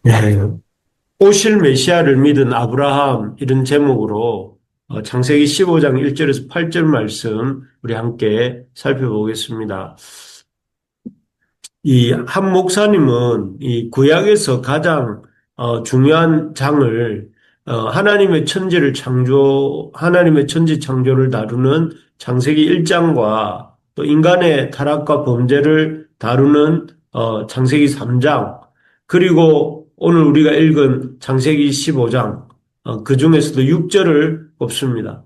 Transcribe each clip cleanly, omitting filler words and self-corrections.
네, 오실 메시아를 믿은 아브라함 이런 제목으로 창세기 15장 1절에서 8절 말씀 우리 함께 살펴보겠습니다. 이 한 목사님은 이 구약에서 가장 중요한 장을 하나님의 천지 창조를 다루는 창세기 1장과 또 인간의 타락과 범죄를 다루는 창세기 3장, 그리고 오늘 우리가 읽은 창세기 15장, 그 중에서도 6절을 꼽습니다.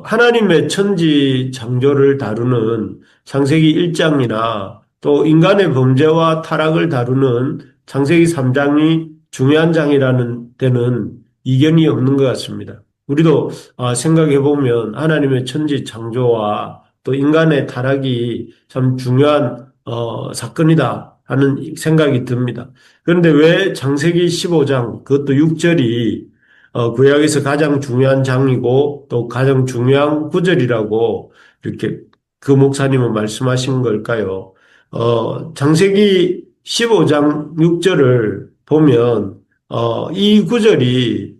하나님의 천지 창조를 다루는 창세기 1장이나 또 인간의 범죄와 타락을 다루는 창세기 3장이 중요한 장이라는 데는 이견이 없는 것 같습니다. 우리도 생각해 보면 하나님의 천지 창조와 또 인간의 타락이 참 중요한 사건이다 하는 생각이 듭니다. 그런데 왜 창세기 15장 그것도 6절이 구약에서 가장 중요한 장이고 또 가장 중요한 구절이라고 이렇게 그 목사님은 말씀하신 걸까요? 창세기 15장 6절을 보면, 이 구절이,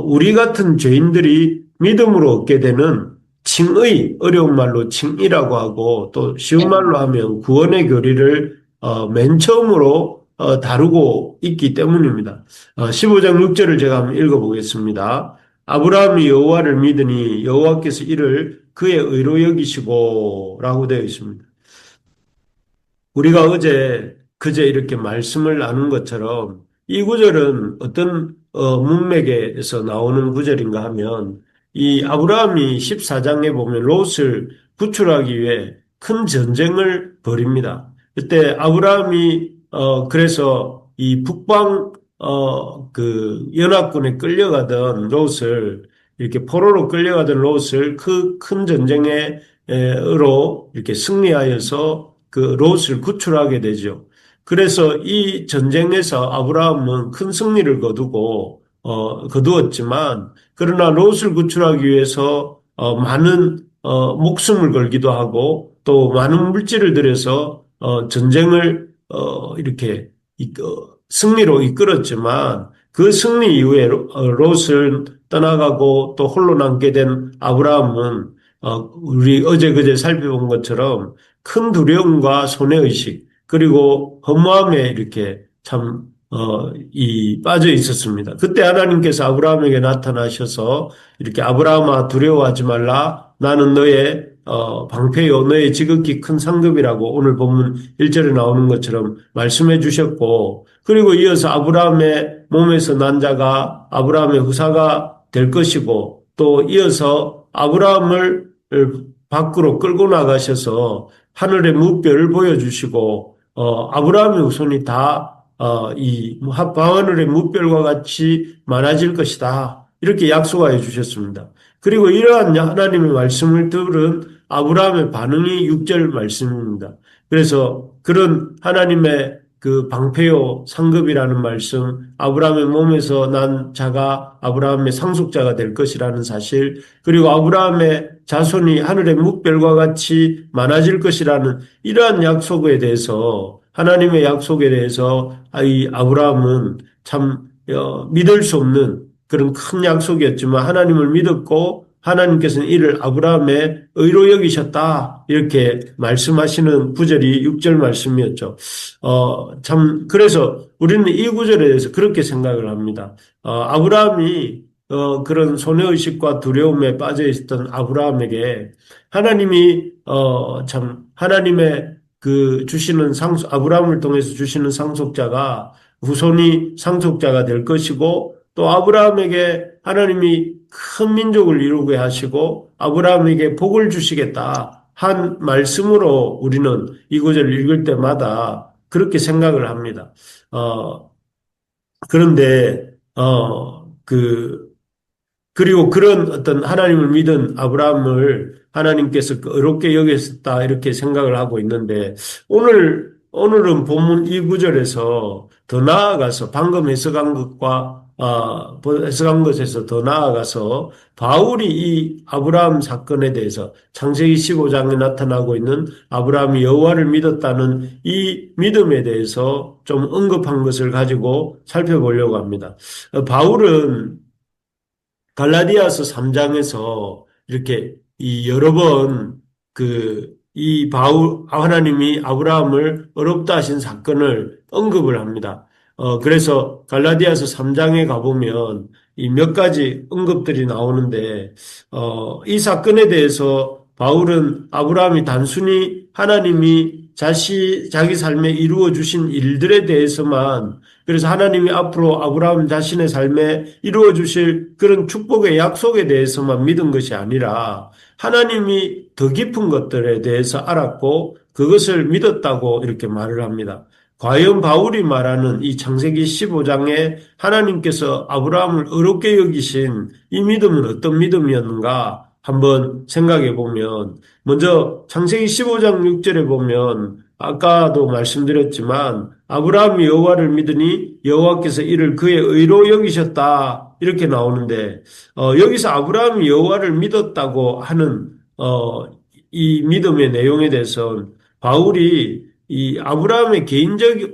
우리 같은 죄인들이 믿음으로 얻게 되는 칭의, 어려운 말로 칭의라고 하고, 또 쉬운 말로 하면 구원의 교리를, 맨 처음으로, 다루고 있기 때문입니다. 15장 6절을 제가 한번 읽어보겠습니다. 아브라함이 여호와를 믿으니 여호와께서 이를 그의 의로 여기시고 라고 되어 있습니다. 우리가 그제 이렇게 말씀을 나눈 것처럼 이 구절은 어떤 문맥에서 나오는 구절인가 하면 이 아브라함이 14장에 보면 롯을 구출하기 위해 큰 전쟁을 벌입니다. 그때 아브라함이 그래서 이 북방 그 연합군에 끌려가던 롯을 이렇게 포로로 끌려가던 롯을 그 큰 전쟁으로 이렇게 승리하여서 그 롯을 구출하게 되죠. 그래서 이 전쟁에서 아브라함은 큰 승리를 거두었지만 그러나 롯을 구출하기 위해서 많은 목숨을 걸기도 하고 또 많은 물질을 들여서 전쟁을 이렇게 승리로 이끌었지만 그 승리 이후에 롯을 떠나가고 또 홀로 남게 된 아브라함은 우리 어제 그제 살펴본 것처럼 큰 두려움과 손해의식, 그리고 허무함에 이렇게 참, 빠져 있었습니다. 그때 하나님께서 아브라함에게 나타나셔서 이렇게 아브라함아 두려워하지 말라. 나는 너의, 방패요. 너의 지극히 큰 상급이라고 오늘 본문 1절에 나오는 것처럼 말씀해 주셨고, 그리고 이어서 아브라함의 몸에서 난 자가 아브라함의 후사가 될 것이고, 또 이어서 아브라함을 밖으로 끌고 나가셔서 하늘의 무뼈를 보여주시고 아브라함의 후손이 다 이 밤하늘의 무별과 같이 많아질 것이다. 이렇게 약속하여 주셨습니다. 그리고 이러한 하나님의 말씀을 들은 아브라함의 반응이 6절 말씀입니다. 그래서 그런 하나님의 그 방패요 상급이라는 말씀, 아브라함의 몸에서 난 자가 아브라함의 상속자가 될 것이라는 사실, 그리고 아브라함의 자손이 하늘의 묵별과 같이 많아질 것이라는 이러한 약속에 대해서 하나님의 약속에 대해서 이 아브라함은 참 믿을 수 없는 그런 큰 약속이었지만 하나님을 믿었고 하나님께서는 이를 아브라함의 의로 여기셨다 이렇게 말씀하시는 구절이 6절 말씀이었죠. 참 그래서 우리는 이 구절에 대해서 그렇게 생각을 합니다. 아브라함이 그런 손해의식과 두려움에 빠져 있었던 아브라함에게 하나님이 참 하나님의 그 주시는 아브라함을 통해서 주시는 상속자가 후손이 상속자가 될 것이고 또 아브라함에게 하나님이 큰 민족을 이루게 하시고 아브라함에게 복을 주시겠다 한 말씀으로 우리는 이 구절을 읽을 때마다 그렇게 생각을 합니다. 그런데 그리고 그런 어떤 하나님을 믿은 아브라함을 하나님께서 의롭게 여겼다 이렇게 생각을 하고 있는데 오늘은 본문 이 구절에서 더 나아가서 방금 해석한 것과 해석한 것에서 더 나아가서 바울이 이 아브라함 사건에 대해서 창세기 15장에 나타나고 있는 아브라함이 여호와를 믿었다는 이 믿음에 대해서 좀 언급한 것을 가지고 살펴보려고 합니다. 바울은 갈라디아서 3장에서 이렇게 이 여러 번 이 하나님이 아브라함을 어렵다 하신 사건을 언급을 합니다. 그래서 갈라디아서 3장에 가보면 이 몇 가지 언급들이 나오는데, 이 사건에 대해서 바울은 아브라함이 단순히 하나님이 자기 삶에 이루어 주신 일들에 대해서만, 그래서 하나님이 앞으로 아브라함 자신의 삶에 이루어 주실 그런 축복의 약속에 대해서만 믿은 것이 아니라 하나님이 더 깊은 것들에 대해서 알았고 그것을 믿었다고 이렇게 말을 합니다. 과연 바울이 말하는 이 창세기 15장에 하나님께서 아브라함을 어렵게 여기신 이 믿음은 어떤 믿음이었는가 한번 생각해 보면, 먼저 창세기 15장 6절에 보면 아까도 말씀드렸지만 아브라함이 여호와를 믿으니 여호와께서 이를 그의 의로 여기셨다 이렇게 나오는데, 여기서 아브라함이 여호와를 믿었다고 하는 이 믿음의 내용에 대해서 바울이 이 아브라함의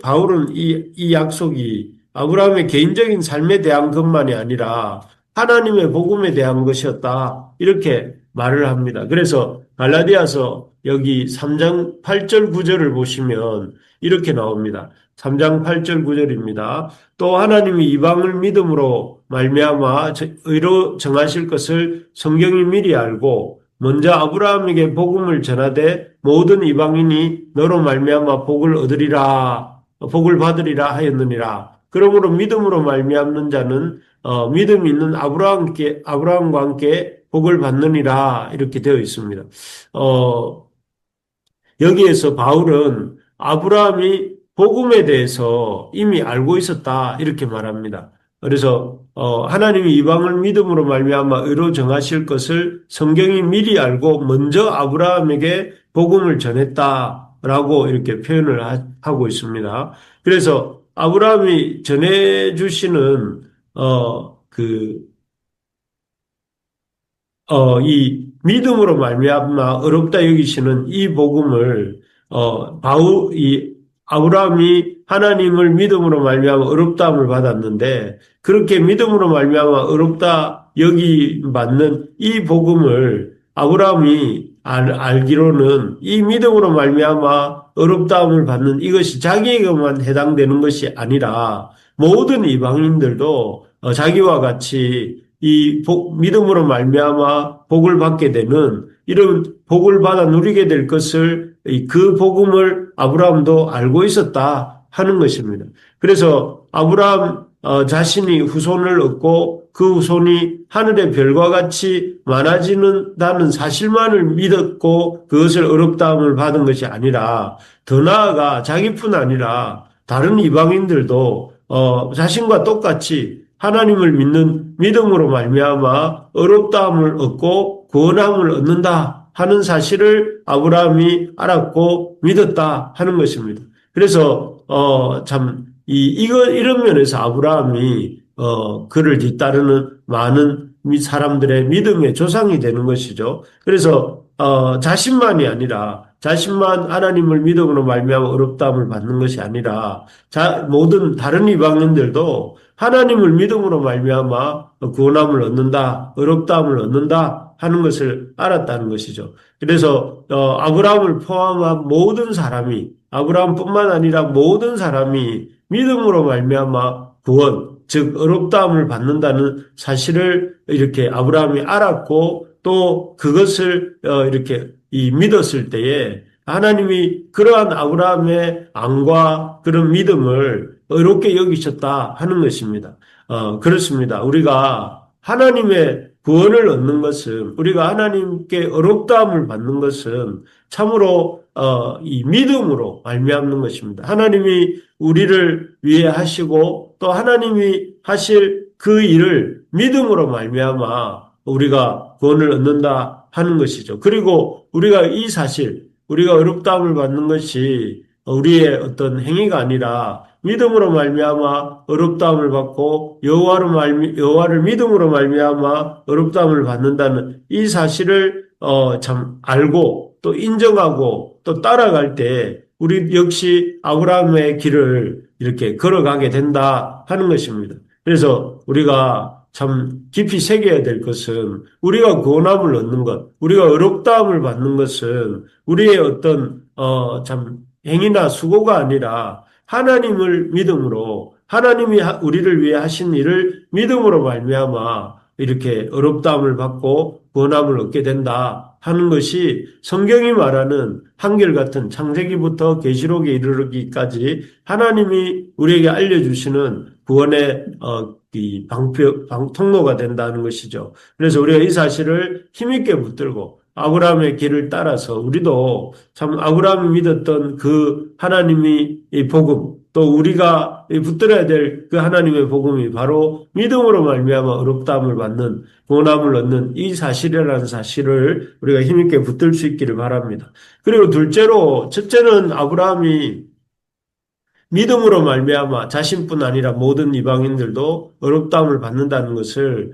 바울은 이 약속이 아브라함의 개인적인 삶에 대한 것만이 아니라 하나님의 복음에 대한 것이었다 이렇게 말을 합니다. 그래서 갈라디아서 여기 3장 8절 9절을 보시면 이렇게 나옵니다. 3장 8절 9절입니다. 또 하나님이 이방을 믿음으로 말미암아 의로 정하실 것을 성경이 미리 알고 먼저 아브라함에게 복음을 전하되 모든 이방인이 너로 말미암아 복을 받으리라 하였느니라. 그러므로 믿음으로 말미암는 자는 믿음이 있는 아브라함과 함께 복을 받느니라 이렇게 되어 있습니다. 여기에서 바울은 아브라함이 복음에 대해서 이미 알고 있었다 이렇게 말합니다. 그래서 하나님이 이방을 믿음으로 말미암아 의로 정하실 것을 성경이 미리 알고 먼저 아브라함에게 복음을 전했다라고 이렇게 표현을 하고 있습니다. 그래서 아브라함이 전해주시는 그 이 믿음으로 말미암아 어렵다 여기시는 이 복음을 이 아브라함이 하나님을 믿음으로 말미암아 어렵다함을 받았는데, 그렇게 믿음으로 말미암아 어렵다 여기 받는 이 복음을 아브라함이 알기로는 이 믿음으로 말미암아 어렵다함을 받는 이것이 자기에게만 해당되는 것이 아니라 모든 이방인들도 자기와 같이 믿음으로 말미암아 복을 받게 되는 이런 복을 받아 누리게 될 것을 그 복음을 아브라함도 알고 있었다 하는 것입니다. 그래서 아브라함 자신이 후손을 얻고 그 후손이 하늘의 별과 같이 많아지는다는 사실만을 믿었고 그것을 어렵다함을 받은 것이 아니라, 더 나아가 자기뿐 아니라 다른 이방인들도 자신과 똑같이 하나님을 믿는 믿음으로 말미암아 어렵다함을 얻고 구원함을 얻는다 하는 사실을 아브라함이 알았고 믿었다 하는 것입니다. 그래서 이런 면에서 아브라함이 그를 뒤따르는 많은 사람들의 믿음의 조상이 되는 것이죠. 그래서 자신만이 아니라 자신만 하나님을 믿음으로 말미암아 어렵다함을 받는 것이 아니라 모든 다른 이방인들도 하나님을 믿음으로 말미암아 구원함을 얻는다, 어렵다함을 얻는다 하는 것을 알았다는 것이죠. 그래서 아브라함을 포함한 모든 사람이, 아브라함뿐만 아니라 모든 사람이 믿음으로 말미암아 구원, 즉 어렵다함을 받는다는 사실을 이렇게 아브라함이 알았고 또 그것을 이렇게 믿었을 때에 하나님이 그러한 아브라함의 안과 그런 믿음을 의롭게 여기셨다 하는 것입니다. 그렇습니다. 우리가 하나님의 구원을 얻는 것은, 우리가 하나님께 어렵다함을 받는 것은 참으로 이 믿음으로 말미암는 것입니다. 하나님이 우리를 위해 하시고 또 하나님이 하실 그 일을 믿음으로 말미암아 우리가 구원을 얻는다 하는 것이죠. 그리고 우리가 이 사실, 우리가 어렵다함을 받는 것이 우리의 어떤 행위가 아니라 믿음으로 말미암아 어렵다함을 받고 여호와를 믿음으로 말미암아 어렵다함을 받는다는 이 사실을 참 알고 또 인정하고 또 따라갈 때 우리 역시 아브라함의 길을 이렇게 걸어가게 된다 하는 것입니다. 그래서 우리가 참 깊이 새겨야 될 것은 우리가 구원함을 얻는 것, 우리가 어렵다함을 받는 것은 우리의 어떤 참 행위나 수고가 아니라 하나님을 믿음으로 하나님이 우리를 위해 하신 일을 믿음으로 말미암아 이렇게 어렵다함을 받고 구원함을 얻게 된다 하는 것이 성경이 말하는 한결같은 창세기부터 계시록에 이르기까지 하나님이 우리에게 알려주시는 구원의 이 통로가 된다는 것이죠. 그래서 우리가 이 사실을 힘있게 붙들고 아브라함의 길을 따라서 우리도 참 아브라함이 믿었던 그 하나님이 이 복음 또 우리가 붙들어야 될 그 하나님의 복음이 바로 믿음으로 말미암아 어렵다함을 받는 구원함을 얻는 이 사실이라는 사실을 우리가 힘있게 붙들 수 있기를 바랍니다. 그리고 둘째로 첫째는 아브라함이 믿음으로 말미암아 자신뿐 아니라 모든 이방인들도 어렵다함을 받는다는 것을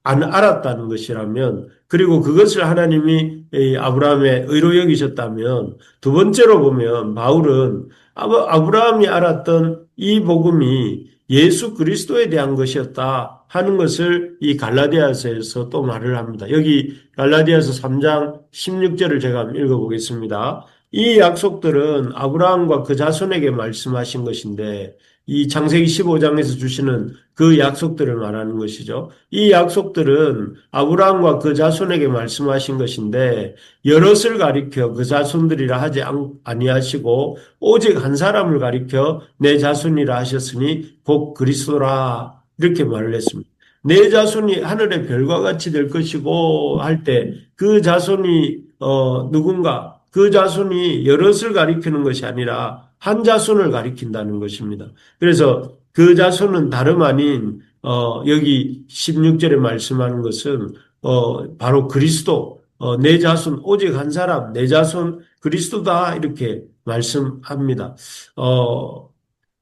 안 알았다는 것이라면 그리고 그것을 하나님이 아브라함의 의로 여기셨다면 두 번째로 보면 바울은 아브라함이 알았던 이 복음이 예수 그리스도에 대한 것이었다 하는 것을 이 갈라디아서에서 또 말을 합니다. 여기 갈라디아서 3장 16절을 제가 한번 읽어보겠습니다. 이 약속들은 아브라함과 그 자손에게 말씀하신 것인데 이 창세기 15장에서 주시는 그 약속들을 말하는 것이죠. 이 약속들은 아브라함과 그 자손에게 말씀하신 것인데 여럿을 가리켜 그 자손들이라 하지 아니하시고 오직 한 사람을 가리켜 내 자손이라 하셨으니 곧 그리스도라 이렇게 말을 했습니다. 내 자손이 하늘의 별과 같이 될 것이고 할 때 그 자손이 누군가 그 자손이 여럿을 가리키는 것이 아니라 한 자손을 가리킨다는 것입니다. 그래서 그 자손은 다름 아닌 여기 16절에 말씀하는 것은 바로 그리스도 내 자손 오직 한 사람 내 자손 그리스도다 이렇게 말씀합니다.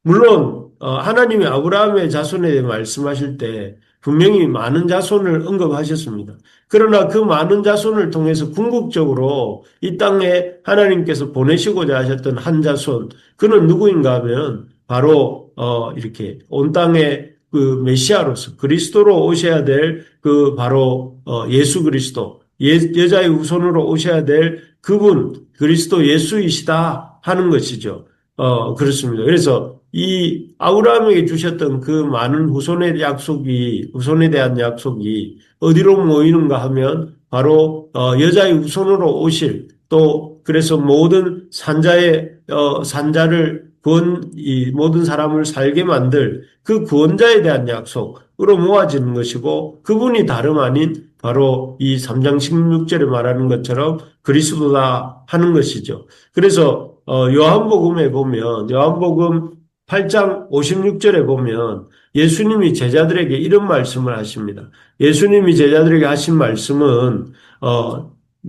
물론 하나님이 아브라함의 자손에 대해 말씀하실 때 분명히 많은 자손을 언급하셨습니다. 그러나 그 많은 자손을 통해서 궁극적으로 이 땅에 하나님께서 보내시고자 하셨던 한 자손 그는 누구인가 하면 바로 이렇게 온 땅에 그 메시아로서 그리스도로 오셔야 될 그 바로 예수 그리스도 여자의 후손으로 오셔야 될 그분 그리스도 예수이시다 하는 것이죠. 그렇습니다. 그래서 이 아브라함에게 주셨던 그 많은 후손에 대한 약속이 어디로 모이는가 하면 바로 여자의 후손으로 오실 또 그래서 모든 산자를 이 모든 사람을 살게 만들 그 구원자에 대한 약속으로 모아지는 것이고 그분이 다름 아닌 바로 이 3장 16절에 말하는 것처럼 그리스도다 하는 것이죠. 그래서 요한복음에 보면 요한복음 8장 56절에 보면 예수님이 제자들에게 이런 말씀을 하십니다. 예수님이 제자들에게 하신 말씀은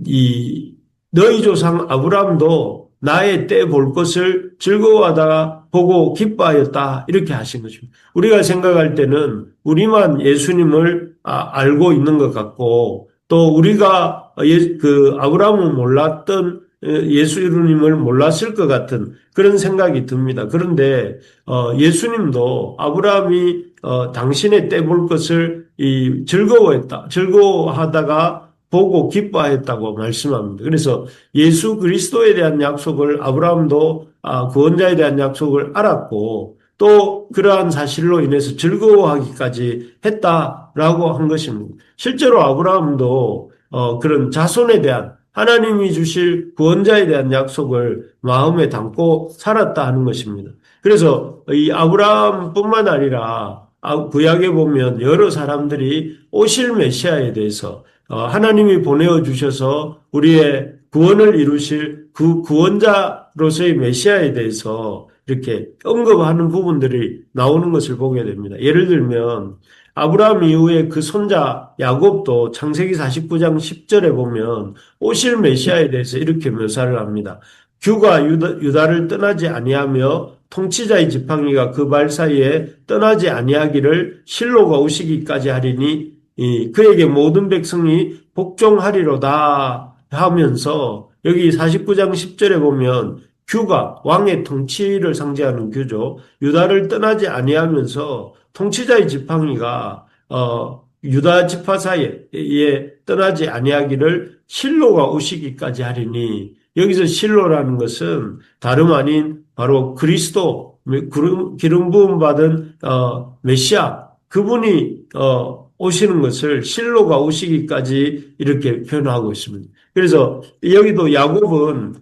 이 너희 조상 아브라함도 나의 때 볼 것을 즐거워하다가 보고 기뻐하였다 이렇게 하신 것입니다. 우리가 생각할 때는 우리만 예수님을 알고 있는 것 같고 또 우리가 그 아브라함을 몰랐던 예수님을 몰랐을 것 같은 그런 생각이 듭니다. 그런데 예수님도 아브라함이 당신의 때 볼 것을 즐거워하다가 보고 기뻐했다고 말씀합니다. 그래서 예수 그리스도에 대한 약속을 아브라함도 구원자에 대한 약속을 알았고 또 그러한 사실로 인해서 즐거워하기까지 했다라고 한 것입니다. 실제로 아브라함도 그런 자손에 대한 하나님이 주실 구원자에 대한 약속을 마음에 담고 살았다 하는 것입니다. 그래서 이 아브라함뿐만 아니라 구약에 보면 여러 사람들이 오실 메시아에 대해서 하나님이 보내어 주셔서 우리의 구원을 이루실 그 구원자로서의 메시아에 대해서 이렇게 언급하는 부분들이 나오는 것을 보게 됩니다. 예를 들면 아브라함 이후에 그 손자 야곱도 창세기 49장 10절에 보면 오실 메시아에 대해서 이렇게 묘사를 합니다. 규가 유다를 떠나지 아니하며 통치자의 지팡이가 그 발 사이에 떠나지 아니하기를 실로가 오시기까지 하리니 그에게 모든 백성이 복종하리로다 하면서 여기 49장 10절에 보면 규가 왕의 통치를 상징하는 규죠. 유다를 떠나지 아니하면서 통치자의 지팡이가 유다 지파 사이에 떠나지 아니하기를 실로가 오시기까지 하리니 여기서 실로라는 것은 다름 아닌 바로 그리스도 기름 부음 받은 메시아 그분이 오시는 것을 실로가 오시기까지 이렇게 표현하고 있습니다. 그래서 여기도 야곱은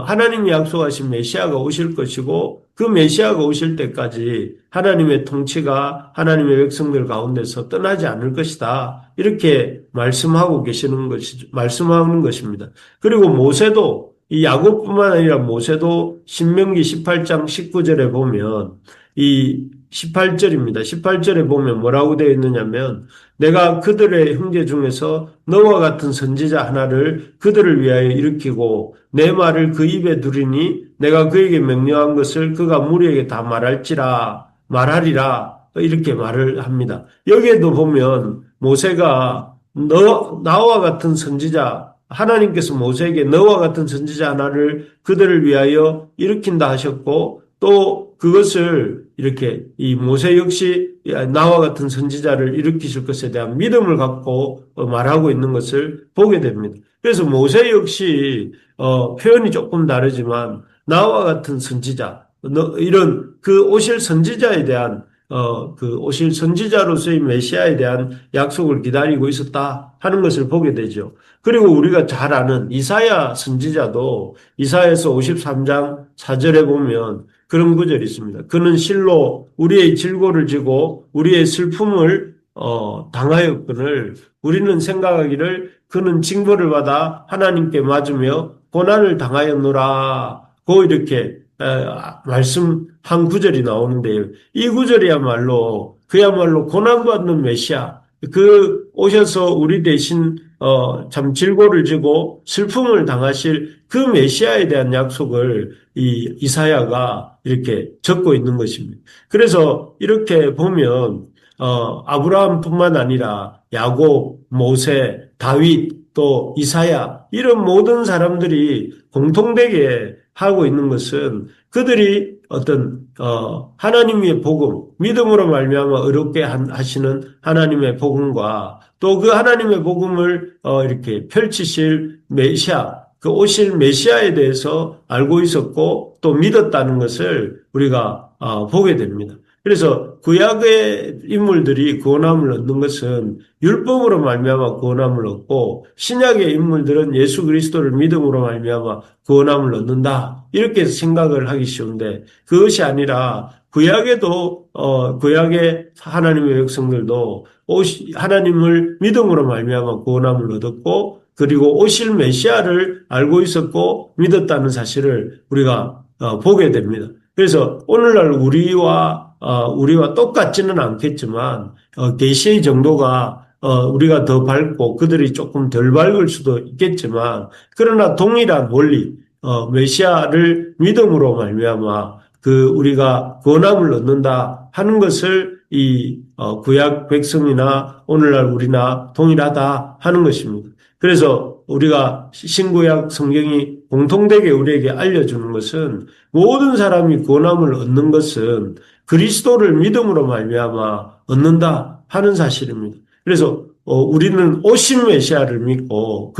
하나님이 약속하신 메시아가 오실 것이고 그 메시아가 오실 때까지 하나님의 통치가 하나님의 백성들 가운데서 떠나지 않을 것이다. 이렇게 말씀하는 것입니다. 그리고 모세도 이 야곱뿐만 아니라 모세도 신명기 18장 19절에 보면 이 18절입니다. 18절에 보면 뭐라고 되어 있느냐면 내가 그들의 형제 중에서 너와 같은 선지자 하나를 그들을 위하여 일으키고 내 말을 그 입에 두리니 내가 그에게 명령한 것을 그가 무리에게 다 말하리라 이렇게 말을 합니다. 여기에도 보면 모세가 나와 같은 선지자 하나님께서 모세에게 너와 같은 선지자 하나를 그들을 위하여 일으킨다 하셨고 또 그것을 이렇게 이 모세 역시 나와 같은 선지자를 일으키실 것에 대한 믿음을 갖고 말하고 있는 것을 보게 됩니다. 그래서 모세 역시 표현이 조금 다르지만 나와 같은 선지자 이런 그 오실 선지자에 대한 그 오실 선지자로서의 메시아에 대한 약속을 기다리고 있었다 하는 것을 보게 되죠. 그리고 우리가 잘 아는 이사야 선지자도 이사야에서 53장 4절에 보면 그런 구절이 있습니다. 그는 실로 우리의 질고를 지고 우리의 슬픔을 당하였거늘 우리는 생각하기를 그는 징벌을 받아 하나님께 맞으며 고난을 당하였노라 고 이렇게 말씀한 구절이 나오는데요. 이 구절이야말로 그야말로 고난받는 메시아 그 오셔서 우리 대신 참 질고를 지고 슬픔을 당하실 그 메시아에 대한 약속을 이 이사야가 이렇게 적고 있는 것입니다. 그래서 이렇게 보면 아브라함뿐만 아니라 야곱, 모세, 다윗, 또 이사야 이런 모든 사람들이 공통되게 하고 있는 것은 그들이 어떤 하나님의 복음, 믿음으로 말미암아 의롭게 하시는 하나님의 복음과 또 그 하나님의 복음을 이렇게 펼치실 메시아, 그 오실 메시아에 대해서 알고 있었고 또 믿었다는 것을 우리가 보게 됩니다. 그래서 구약의 인물들이 구원함을 얻는 것은 율법으로 말미암아 구원함을 얻고 신약의 인물들은 예수 그리스도를 믿음으로 말미암아 구원함을 얻는다. 이렇게 생각을 하기 쉬운데 그것이 아니라 구약에도 구약의 하나님의 백성들도 하나님을 믿음으로 말미암아 구원함을 얻었고 그리고 오실 메시아를 알고 있었고 믿었다는 사실을 우리가 보게 됩니다. 그래서 오늘날 우리와 똑같지는 않겠지만 계시의 정도가 우리가 더 밝고 그들이 조금 덜 밝을 수도 있겠지만 그러나 동일한 원리 메시아를 믿음으로 말미암아 그 우리가 구원함을 얻는다 하는 것을 이 구약 백성이나 오늘날 우리나 동일하다 하는 것입니다. 그래서 우리가 신구약 성경이 공통되게 우리에게 알려주는 것은 모든 사람이 구원함을 얻는 것은 그리스도를 믿음으로 말미암아 얻는다 하는 사실입니다. 그래서 우리는 오실 메시아를 믿고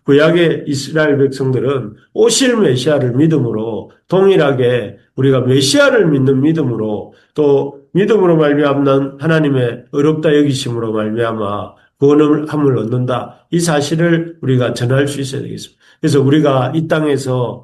구약의 이스라엘 백성들은 오실 메시아를 믿음으로 동일하게 우리가 메시아를 믿는 믿음으로 또 믿음으로 말미암는 하나님의 의롭다 여기심으로 말미암아 구원함을 얻는다. 이 사실을 우리가 전할 수 있어야 되겠습니다. 그래서 우리가 이 땅에서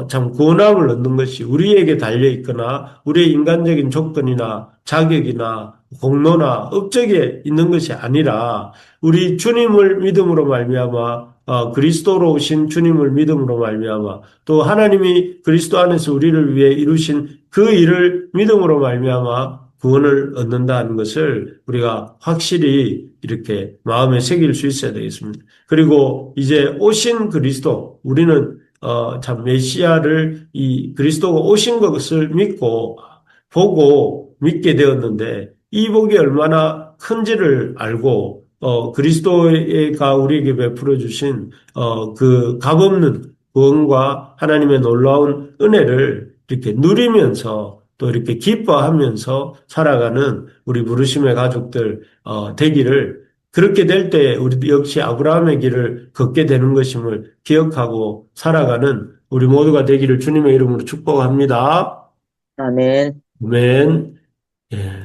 참 구원함을 얻는 것이 우리에게 달려 있거나 우리의 인간적인 조건이나 자격이나 공로나 업적에 있는 것이 아니라 우리 주님을 믿음으로 말미암아 그리스도로 오신 주님을 믿음으로 말미암아 또 하나님이 그리스도 안에서 우리를 위해 이루신 그 일을 믿음으로 말미암아 구원을 얻는다는 것을 우리가 확실히 이렇게 마음에 새길 수 있어야 되겠습니다. 그리고 이제 오신 그리스도, 우리는 참 메시아를 이 그리스도가 오신 것을 믿고 보고 믿게 되었는데 이 복이 얼마나 큰지를 알고 그리스도가 우리에게 베풀어 주신 그 값없는 구원과 하나님의 놀라운 은혜를 이렇게 누리면서 또 이렇게 기뻐하면서 살아가는 우리 부르심의 가족들 되기를 그렇게 될 때 우리도 역시 아브라함의 길을 걷게 되는 것임을 기억하고 살아가는 우리 모두가 되기를 주님의 이름으로 축복합니다. 아멘. 아멘. 예.